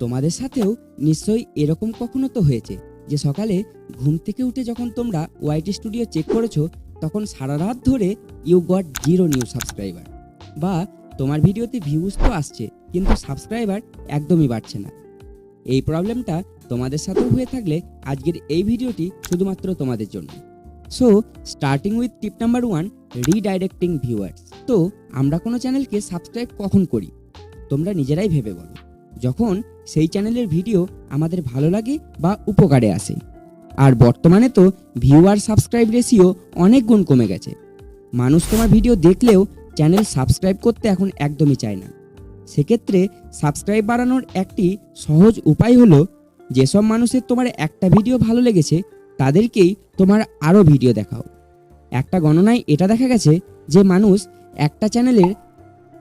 তোমাদের সাথেও নিশ্চয়ই এরকম কখনো তো হয়েছে যে সকালে ঘুম থেকে উঠে যখন তোমরা ওয়াইটি স্টুডিও চেক করেছো তখন সারা রাত ধরে ইউ গট 0 নিউ সাবস্ক্রাইবার, বা তোমার ভিডিওতে ভিউজ তো আসছে কিন্তু সাবস্ক্রাইবার একদমই বাড়ছে না। এই প্রবলেমটা তোমাদের সাথেও হয়ে থাকলে আজকের এই ভিডিওটি শুধুমাত্র তোমাদের জন্য। So starting with tip number 1, redirecting viewers. তো আমরা কোনো চ্যানেলকে সাবস্ক্রাইব কখন করি? তোমরা নিজেরাই ভেবে বলো। যখন সেই চ্যানেলের ভিডিও আমাদের ভালো লাগে বা উপকারে আসে। আর বর্তমানে তো ভিউয়ার সাবস্ক্রাইব রেশিও অনেক গুণ কমে গেছে। মানুষ তোমার ভিডিও দেখলেও চ্যানেল সাবস্ক্রাইব করতে এখন একদমই চায় না। সেক্ষেত্রে সাবস্ক্রাইব বাড়ানোর একটি সহজ উপায় হলো, যেসব মানুষের তোমার একটা ভিডিও ভালো লেগেছে তাদেরকেই তোমার আরও ভিডিও দেখাও। একটা গণনায় এটা দেখা গেছে যে মানুষ একটা চ্যানেলের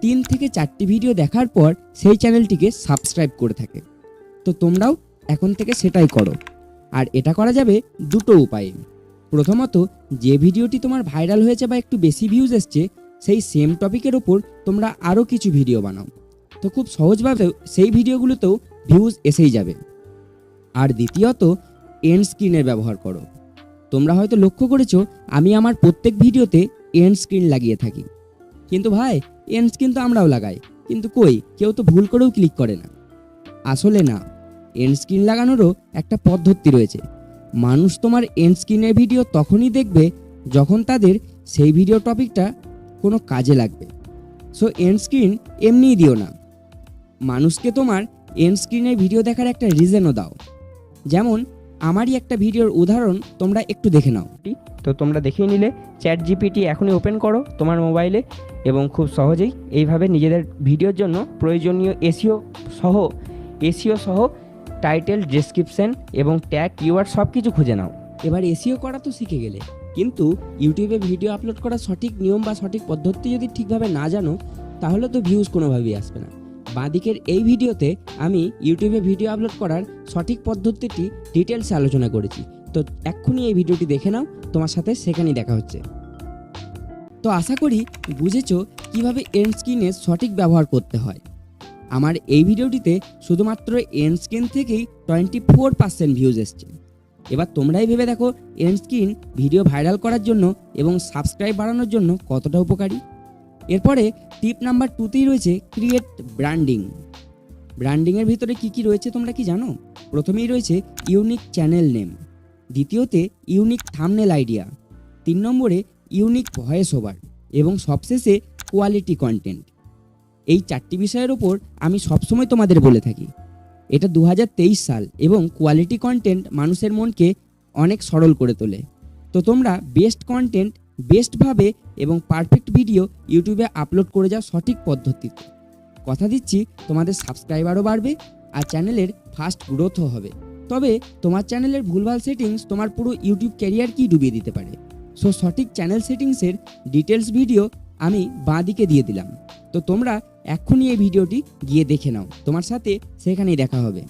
3 থেকে 4টি ভিডিও দেখার পর সেই চ্যানেলটিকে সাবস্ক্রাইব করে থাকে। তো তোমরাও এখন থেকে সেটাই করো। আর এটা করা যাবে দুটো উপায়ে। প্রথমত, যে ভিডিওটি তোমার ভাইরাল হয়েছে বা একটু বেশি ভিউজ এসছে সেই সেম টপিকের ওপর তোমরা আরও কিছু ভিডিও বানাও। তো খুব সহজভাবে সেই ভিডিওগুলোতেও ভিউজ এসেই যাবে। আর দ্বিতীয়ত, এন্ড স্ক্রিনের ব্যবহার করো। তোমরা হয়তো লক্ষ্য করেছো আমি আমার প্রত্যেক ভিডিওতে এন্ড স্ক্রিন লাগিয়ে থাকি। কিন্তু ভাই, এন্ড স্ক্রিন তো আমরাও লাগাই, কিন্তু কই কেউ তো ভুল করেও ক্লিক করে না। আসলে না, এন্ড স্ক্রিন লাগানোরও একটা পদ্ধতি রয়েছে। মানুষ তোমার এন্ড স্ক্রিনের ভিডিও তখনই দেখবে যখন তাদের সেই ভিডিও টপিকটা কোনো কাজে লাগবে। সো এন্ড স্ক্রিন এমনিই দিও না, মানুষকে তোমার এন্ড স্ক্রিনের ভিডিও দেখার একটা রিজনও দাও। যেমন আমারই একটা ভিডিওর উদাহরণ তোমরা একটু দেখে নাও। তো তোমরা দেখিয়ে নিলে ChatGPT এখনই ওপেন করো তোমার মোবাইলে এবং খুব সহজেই এইভাবে নিজেদের ভিডিওর জন্য প্রয়োজনীয় এসিও সহ টাইটেল, ডেসক্রিপশন এবং ট্যাগ, কিওয়ার্ড সব কিছু খুঁজে নাও। এবার এসইও করা তো শিখে গেলে, কিন্তু ইউটিউবে ভিডিও আপলোড করার সঠিক নিয়ম বা সঠিক পদ্ধতি যদি ঠিকভাবে না জানো তাহলে তো ভিউজ কোনোভাবেই আসবে না। বাঁদিকের এই ভিডিওতে আমি ইউটিউবে ভিডিও আপলোড করার সঠিক পদ্ধতিটি ডিটেলসে আলোচনা করেছি। তো এক্ষুনি এই ভিডিওটি দেখে নাও, তোমার সাথে সেখানেই দেখা হচ্ছে। তো আশা করি বুঝেছো কিভাবে এন্ড স্ক্রিনের সঠিক ব্যবহার করতে হয়। আমার এই ভিডিওটিতে শুধুমাত্র এন্ড স্ক্রিন থেকেই 24% ভিউজ এসছে। এবার তোমরাই ভেবে দেখো এন্ড স্ক্রিন ভিডিও ভাইরাল করার জন্য এবং সাবস্ক্রাইব বাড়ানোর জন্য কতটা উপকারী। এরপরে টিপ নাম্বার 2তেই রয়েছে ক্রিয়েট ব্র্যান্ডিং। ব্র্যান্ডিংয়ের ভিতরে কি কি রয়েছে তোমরা কি জানো? প্রথমেই রয়েছে ইউনিক চ্যানেল নেম, দ্বিতীয়তে ইউনিক থাম্বনেল আইডিয়া, 3 নম্বরে ইউনিক ভয়েস ওভার এবং সবশেষে কোয়ালিটি কন্টেন্ট। এই 4টি বিষয়ের ওপর আমি সবসময় তোমাদের বলে থাকি। এটা 2023 সাল এবং কোয়ালিটি কন্টেন্ট মানুষের মনকে অনেক সরল করে তোলে। তো তোমরা বেস্ট কন্টেন্ট বেস্টভাবে এবং পারফেক্ট ভিডিও ইউটিউবে আপলোড করে যাও সঠিক পদ্ধতিতে। কথা দিচ্ছি তোমাদের সাবস্ক্রাইবারও বাড়বে আর চ্যানেলের ফাস্ট গ্রোথও হবে। তবে তোমার চ্যানেলের ভুলভাল সেটিংস তোমার পুরো ইউটিউব ক্যারিয়ারকেই ডুবিয়ে দিতে পারে। সো সঠিক চ্যানেল সেটিংসের ডিটেলস ভিডিও আমি বাঁদিকে দিয়ে দিলাম। তো তোমরা এক্ষুনি এই ভিডিওটি গিয়ে দেখে নাও, তোমার সাথে সেখানেই দেখা হবে।